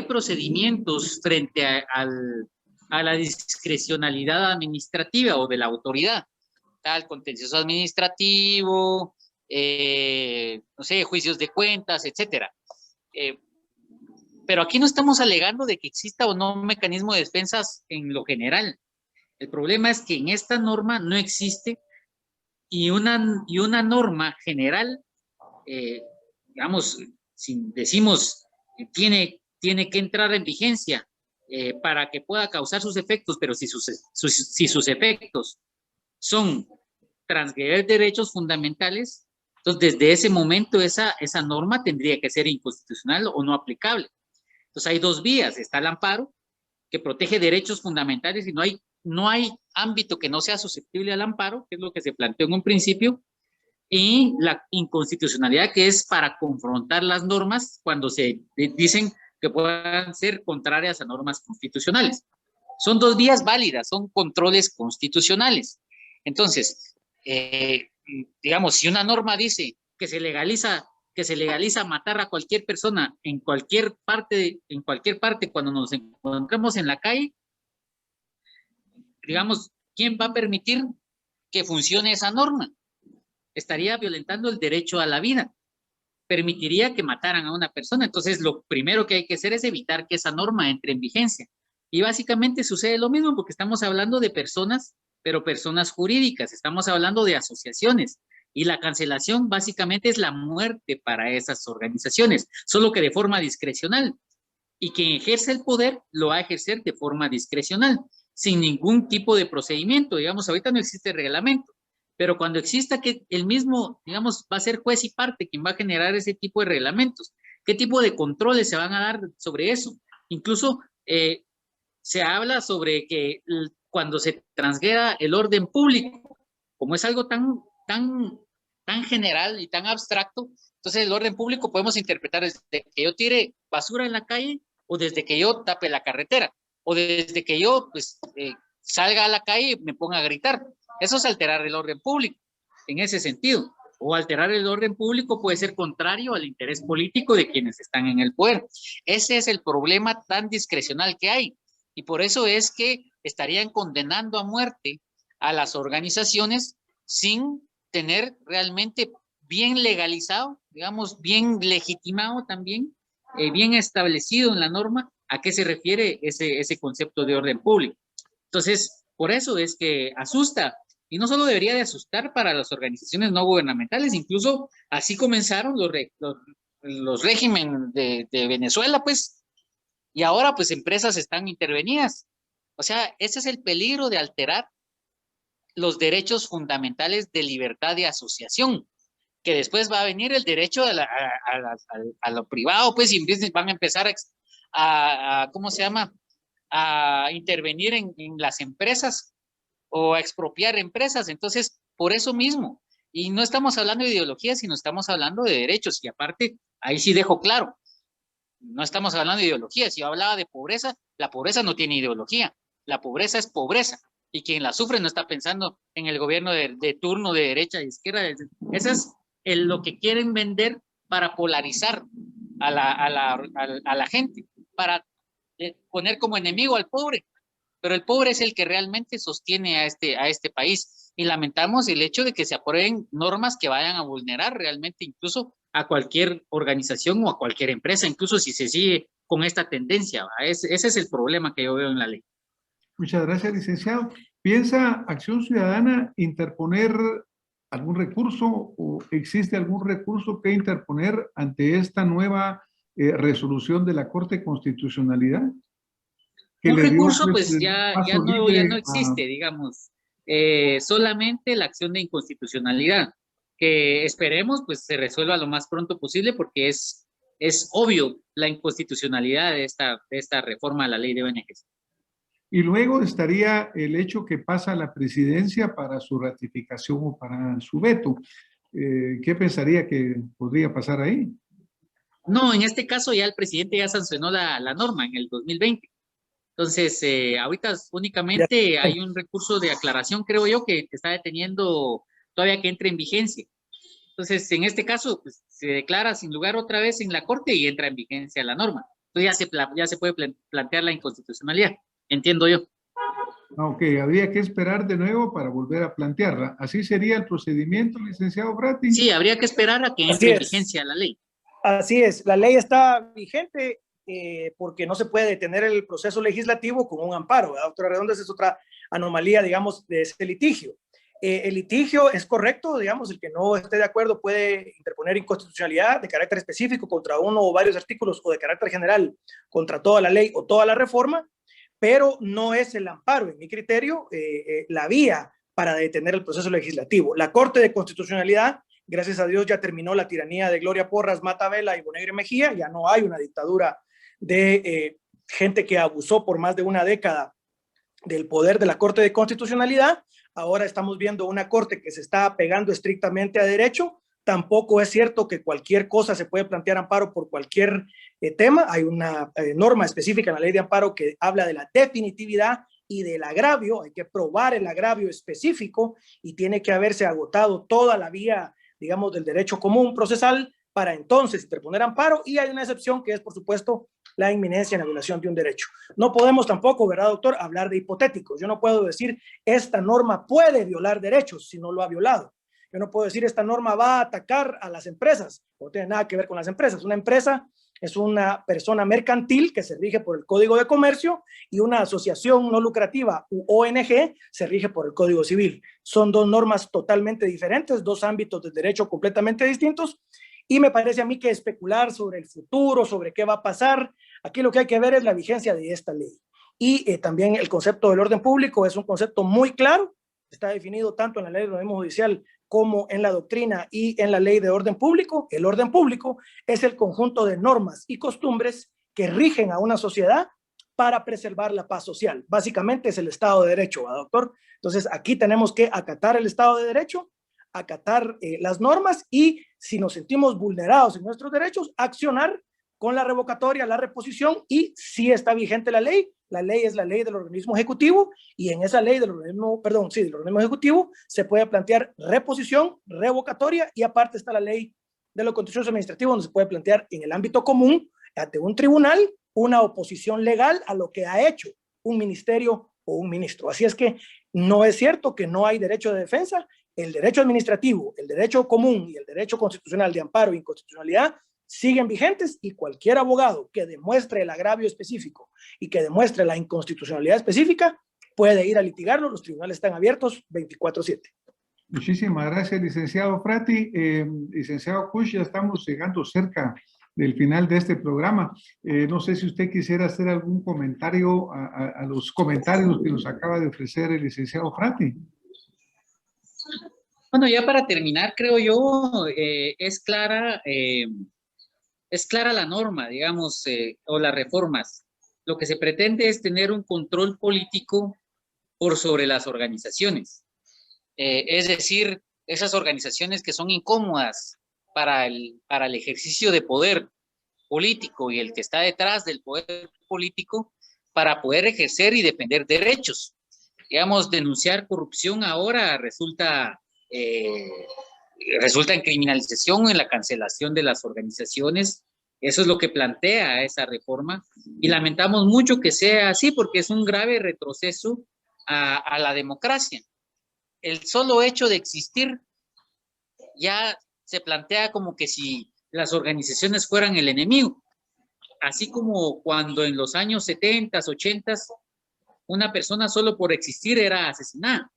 procedimientos frente a la discrecionalidad administrativa o de la autoridad, tal contencioso administrativo, no sé, juicios de cuentas, etcétera. Pero aquí no estamos alegando de que exista o no un mecanismo de defensas en lo general. El problema es que en esta norma no existe y una norma general, digamos, si decimos tiene que entrar en vigencia para que pueda causar sus efectos, pero si sus efectos son transgredir derechos fundamentales, entonces desde ese momento esa norma tendría que ser inconstitucional o no aplicable. Entonces hay dos vías: está el amparo, que protege derechos fundamentales y no hay ámbito que no sea susceptible al amparo, que es lo que se planteó en un principio, y la inconstitucionalidad, que es para confrontar las normas cuando se dicen que puedan ser contrarias a normas constitucionales. Son dos vías válidas, son controles constitucionales. Entonces, digamos, si una norma dice que se legaliza matar a cualquier persona en cualquier parte cuando nos encontramos en la calle, digamos, ¿quién va a permitir que funcione esa norma? Estaría violentando el derecho a la vida, permitiría que mataran a una persona. Entonces, lo primero que hay que hacer es evitar que esa norma entre en vigencia. Y básicamente sucede lo mismo porque estamos hablando de personas, pero personas jurídicas, estamos hablando de asociaciones. Y la cancelación básicamente es la muerte para esas organizaciones, solo que de forma discrecional. Y quien ejerce el poder lo va a ejercer de forma discrecional, sin ningún tipo de procedimiento. Digamos, ahorita no existe reglamento, pero cuando exista, que el mismo, digamos, va a ser juez y parte quien va a generar ese tipo de reglamentos. ¿Qué tipo de controles se van a dar sobre eso? Incluso se habla sobre que cuando se transgreda el orden público, como es algo tan general y tan abstracto, entonces el orden público podemos interpretar desde que yo tire basura en la calle, o desde que yo tape la carretera, o desde que yo pues, salga a la calle y me ponga a gritar. Eso es alterar el orden público, en ese sentido. O alterar el orden público puede ser contrario al interés político de quienes están en el poder. Ese es el problema tan discrecional que hay. Y por eso es que estarían condenando a muerte a las organizaciones sin tener realmente bien legalizado, digamos, bien legitimado también, bien establecido en la norma a qué se refiere ese concepto de orden público. Entonces, por eso es que asusta. Y no solo debería de asustar para las organizaciones no gubernamentales, incluso así comenzaron los regímenes de Venezuela, pues, y ahora pues empresas están intervenidas. O sea, ese es el peligro de alterar los derechos fundamentales de libertad de asociación, que después va a venir el derecho a lo privado, pues, y van a empezar ¿cómo se llama?, a intervenir en las empresas o a expropiar empresas. Entonces, por eso mismo, y no estamos hablando de ideología, sino estamos hablando de derechos, y aparte, ahí sí dejo claro, no estamos hablando de ideología. Si yo hablaba de pobreza, la pobreza no tiene ideología. La pobreza es pobreza. Y quien la sufre no está pensando en el gobierno de turno, de derecha, de izquierda. Eso es lo que quieren vender para polarizar a la gente, para poner como enemigo al pobre. Pero el pobre es el que realmente sostiene a este país. Y lamentamos el hecho de que se aprueben normas que vayan a vulnerar realmente incluso a cualquier organización o a cualquier empresa, incluso si se sigue con esta tendencia. Ese es el problema que yo veo en la ley. Muchas gracias, licenciado. ¿Piensa Acción Ciudadana interponer algún recurso o existe algún recurso que interponer ante esta nueva resolución de la Corte de Constitucionalidad? Que Un le dio, recurso pues, pues ya no existe, digamos. Solamente la acción de inconstitucionalidad, que esperemos pues se resuelva lo más pronto posible, porque es obvio la inconstitucionalidad de esta reforma a la ley de ONGs. Y luego estaría el hecho que pasa a la presidencia para su ratificación o para su veto. ¿Qué pensaría que podría pasar ahí? No, en este caso ya el presidente ya sancionó la norma en el 2020. Entonces, ahorita únicamente hay un recurso de aclaración, creo yo, que está deteniendo todavía que entre en vigencia. Entonces, en este caso, pues, se declara sin lugar otra vez en la Corte y entra en vigencia la norma. Entonces, ya se puede plantear la inconstitucionalidad, entiendo yo. Ok, habría que esperar de nuevo para volver a plantearla. ¿Así sería el procedimiento, licenciado Fratti? Sí, habría que esperar a que entre en vigencia la ley. Así es, la ley está vigente porque no se puede detener el proceso legislativo con un amparo, ¿verdad? Doctora Redonda, esa es otra anomalía, digamos, de ese litigio. El litigio es correcto, digamos, el que no esté de acuerdo puede interponer inconstitucionalidad de carácter específico contra uno o varios artículos o de carácter general contra toda la ley o toda la reforma, pero no es el amparo, en mi criterio, la vía para detener el proceso legislativo. La Corte de Constitucionalidad, gracias a Dios, ya terminó la tiranía de Gloria Porras, Mata Vela y Bonegre Mejía, ya no hay una dictadura de gente que abusó por más de una década del poder de la Corte de Constitucionalidad. Ahora estamos viendo una Corte que se está apegando estrictamente a derecho. Tampoco es cierto que cualquier cosa se puede plantear amparo por cualquier tema. Hay una norma específica en la ley de amparo que habla de la definitividad y del agravio. Hay que probar el agravio específico y tiene que haberse agotado toda la vía, digamos, del derecho común procesal para entonces interponer amparo, y hay una excepción que es, por supuesto, la inminencia en la violación de un derecho. No podemos tampoco, ¿verdad, doctor?, hablar de hipotéticos. Yo no puedo decir esta norma puede violar derechos si no lo ha violado. Yo no puedo decir esta norma va a atacar a las empresas. No tiene nada que ver con las empresas. Una empresa es una persona mercantil que se rige por el Código de Comercio, y una asociación no lucrativa u ONG se rige por el Código Civil. Son dos normas totalmente diferentes, dos ámbitos de derecho completamente distintos. Y me parece a mí que especular sobre el futuro, sobre qué va a pasar, aquí lo que hay que ver es la vigencia de esta ley. Y también el concepto del orden público es un concepto muy claro, está definido tanto en la ley de organismo judicial como en la doctrina y en la ley de orden público. El orden público es el conjunto de normas y costumbres que rigen a una sociedad para preservar la paz social. Básicamente es el Estado de Derecho, ¿va, doctor? Entonces aquí tenemos que acatar el Estado de Derecho, acatar las normas, y si nos sentimos vulnerados en nuestros derechos, accionar con la revocatoria, la reposición, y si está vigente la ley es la ley del organismo ejecutivo, y en esa ley del organismo, del organismo ejecutivo se puede plantear reposición, revocatoria, y aparte está la ley de lo contencioso administrativo, donde se puede plantear en el ámbito común, ante un tribunal, una oposición legal a lo que ha hecho un ministerio o un ministro. Así es que no es cierto que no hay derecho de defensa. El derecho administrativo, el derecho común y el derecho constitucional de amparo e inconstitucionalidad siguen vigentes, y cualquier abogado que demuestre el agravio específico y que demuestre la inconstitucionalidad específica puede ir a litigarlo. Los tribunales están abiertos 24/7. Muchísimas gracias, licenciado Fratti. Licenciado Kusch, ya estamos llegando cerca del final de este programa. No sé si usted quisiera hacer algún comentario a los comentarios que nos acaba de ofrecer el licenciado Fratti. Bueno, ya para terminar, creo yo, es clara la norma, digamos, o las reformas. Lo que se pretende es tener un control político por sobre las organizaciones. Es decir, esas organizaciones que son incómodas para el ejercicio de poder, político y el que está detrás del poder político para poder ejercer y defender derechos. Digamos, denunciar corrupción ahora resulta en criminalización, en la cancelación de las organizaciones. Eso es lo que plantea esa reforma y lamentamos mucho que sea así porque es un grave retroceso a la democracia. El solo hecho de existir ya se plantea como que si las organizaciones fueran el enemigo, así como cuando en los años 70, 80, una persona solo por existir era asesinada.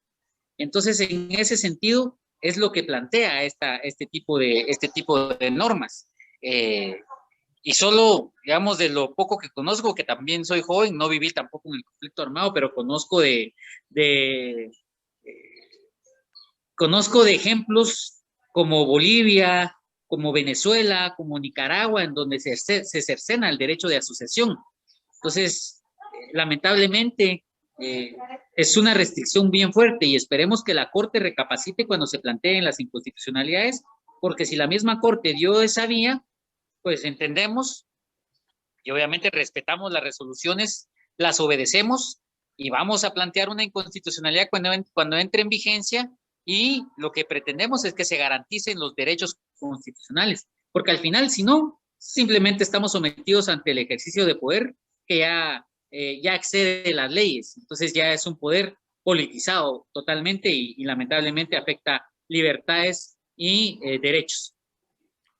Entonces, en ese sentido, es lo que plantea este tipo de normas. Y solo, digamos, de lo poco que conozco, que también soy joven, no viví tampoco en el conflicto armado, pero conozco conozco de ejemplos como Bolivia, como Venezuela, como Nicaragua, en donde se cercena el derecho de asociación. Entonces, lamentablemente, es una restricción bien fuerte y esperemos que la Corte recapacite cuando se planteen las inconstitucionalidades, porque si la misma Corte dio esa vía, pues entendemos y obviamente respetamos las resoluciones, las obedecemos y vamos a plantear una inconstitucionalidad cuando entre en vigencia, y lo que pretendemos es que se garanticen los derechos constitucionales, porque al final, si no, simplemente estamos sometidos ante el ejercicio de poder que ya excede las leyes. Entonces ya es un poder politizado totalmente y lamentablemente afecta libertades y derechos.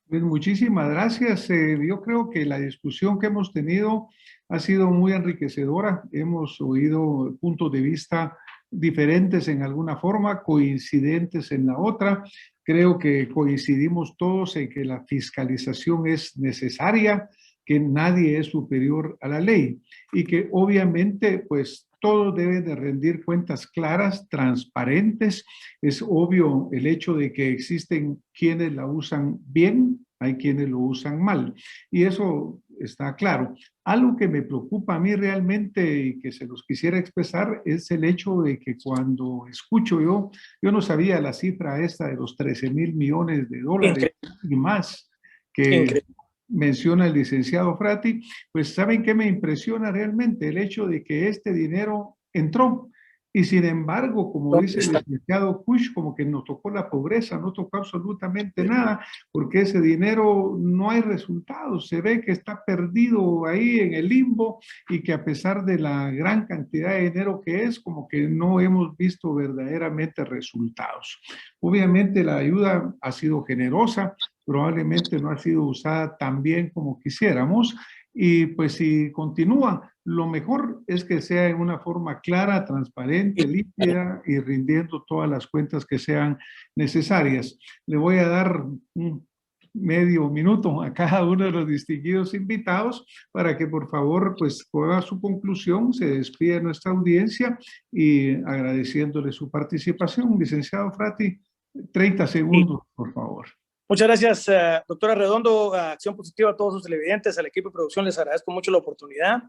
Pues muchísimas gracias. Yo creo que la discusión que hemos tenido ha sido muy enriquecedora. Hemos oído puntos de vista diferentes en alguna forma, coincidentes en la otra. Creo que coincidimos todos en que la fiscalización es necesaria, que nadie es superior a la ley y que obviamente pues todos deben de rendir cuentas claras, transparentes. Es obvio el hecho de que existen quienes la usan bien, hay quienes lo usan mal, y eso está claro. Algo que me preocupa a mí realmente y que se los quisiera expresar es el hecho de que cuando escucho yo no sabía la cifra esta de los 13,000 millones de dólares y más que menciona el licenciado Frati. Pues ¿saben qué me impresiona realmente? El hecho de que este dinero entró y sin embargo, como dice el licenciado Kusch, como que nos tocó la pobreza, no tocó absolutamente nada, porque ese dinero no hay resultados, se ve que está perdido ahí en el limbo y que a pesar de la gran cantidad de dinero que es, como que no hemos visto verdaderamente resultados. Obviamente la ayuda ha sido generosa, probablemente no ha sido usada tan bien como quisiéramos, y pues si continúa, lo mejor es que sea en una forma clara, transparente, límpida y rindiendo todas las cuentas que sean necesarias. Le voy a dar un medio minuto a cada uno de los distinguidos invitados para que por favor pues haga su conclusión, se despide de nuestra audiencia y agradeciéndole su participación. Licenciado Frati, 30 segundos, por favor. Muchas gracias, doctora Redondo. Acción Positiva a todos sus televidentes, al equipo de producción les agradezco mucho la oportunidad.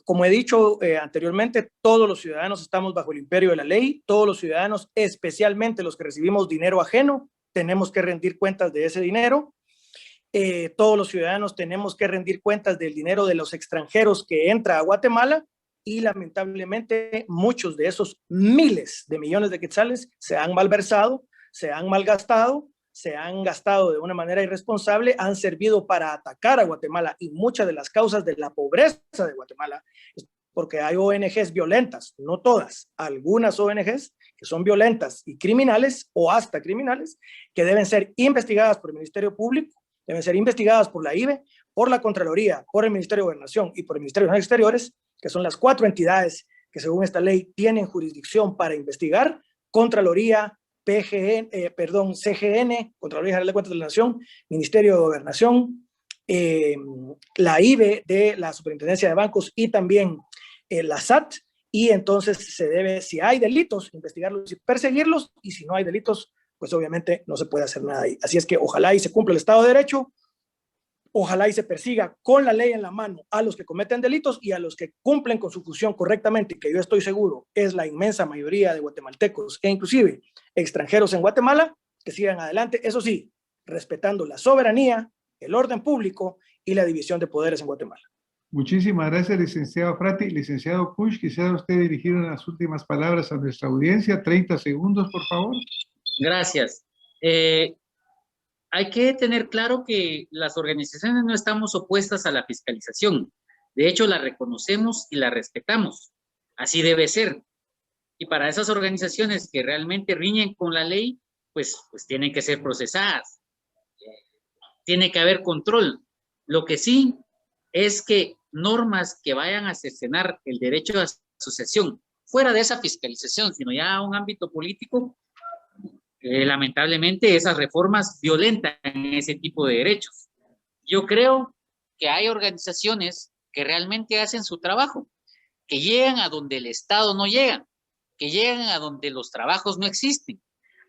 Como he dicho anteriormente, todos los ciudadanos estamos bajo el imperio de la ley, todos los ciudadanos, especialmente los que recibimos dinero ajeno, tenemos que rendir cuentas de ese dinero. Todos los ciudadanos tenemos que rendir cuentas del dinero de los extranjeros que entra a Guatemala y lamentablemente muchos de esos miles de millones de quetzales se han malversado, se han malgastado, se han gastado de una manera irresponsable, han servido para atacar a Guatemala, y muchas de las causas de la pobreza de Guatemala es porque hay ONGs violentas, no todas, algunas ONGs que son violentas y criminales o hasta criminales, que deben ser investigadas por el Ministerio Público, deben ser investigadas por la IBE, por la Contraloría, por el Ministerio de Gobernación y por el Ministerio de Exteriores, que son las 4 entidades que según esta ley tienen jurisdicción para investigar: Contraloría, CGN, Contraloría General de Cuentas de la Nación, Ministerio de Gobernación, la IBE de la Superintendencia de Bancos y también la SAT. Y entonces se debe, si hay delitos, investigarlos y perseguirlos, y si no hay delitos, pues obviamente no se puede hacer nada ahí. Así es que ojalá y se cumpla el Estado de Derecho, ojalá y se persiga con la ley en la mano a los que cometen delitos y a los que cumplen con su función correctamente, que yo estoy seguro es la inmensa mayoría de guatemaltecos e inclusive extranjeros en Guatemala, que sigan adelante, eso sí, respetando la soberanía, el orden público y la división de poderes en Guatemala. Muchísimas gracias, licenciado Frati. Licenciado Kush, quisiera usted dirigir unas últimas palabras a nuestra audiencia. 30 segundos, por favor. Gracias. Hay que tener claro que las organizaciones no estamos opuestas a la fiscalización. De hecho, la reconocemos y la respetamos. Así debe ser. Y para esas organizaciones que realmente riñen con la ley, pues tienen que ser procesadas. Tiene que haber control. Lo que sí es que normas que vayan a cercenar el derecho de asociación, fuera de esa fiscalización, sino ya a un ámbito político, lamentablemente esas reformas violentan ese tipo de derechos. Yo creo que hay organizaciones que realmente hacen su trabajo, que llegan a donde el Estado no llega, que llegan a donde los trabajos no existen,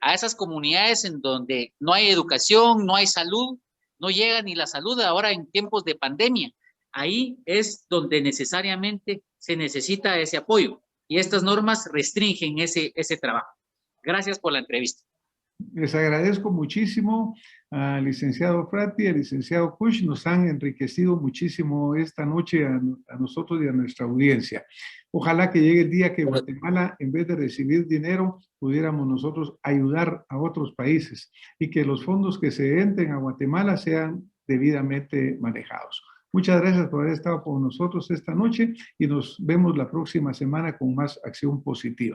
a esas comunidades en donde no hay educación, no hay salud, no llega ni la salud ahora en tiempos de pandemia. Ahí es donde necesariamente se necesita ese apoyo y estas normas restringen ese trabajo. Gracias por la entrevista. Les agradezco muchísimo al licenciado Frati, al licenciado Kush. Nos han enriquecido muchísimo esta noche a nosotros y a nuestra audiencia. Ojalá que llegue el día que Guatemala, en vez de recibir dinero, pudiéramos nosotros ayudar a otros países y que los fondos que se entren a Guatemala sean debidamente manejados. Muchas gracias por haber estado con nosotros esta noche y nos vemos la próxima semana con más acción positiva.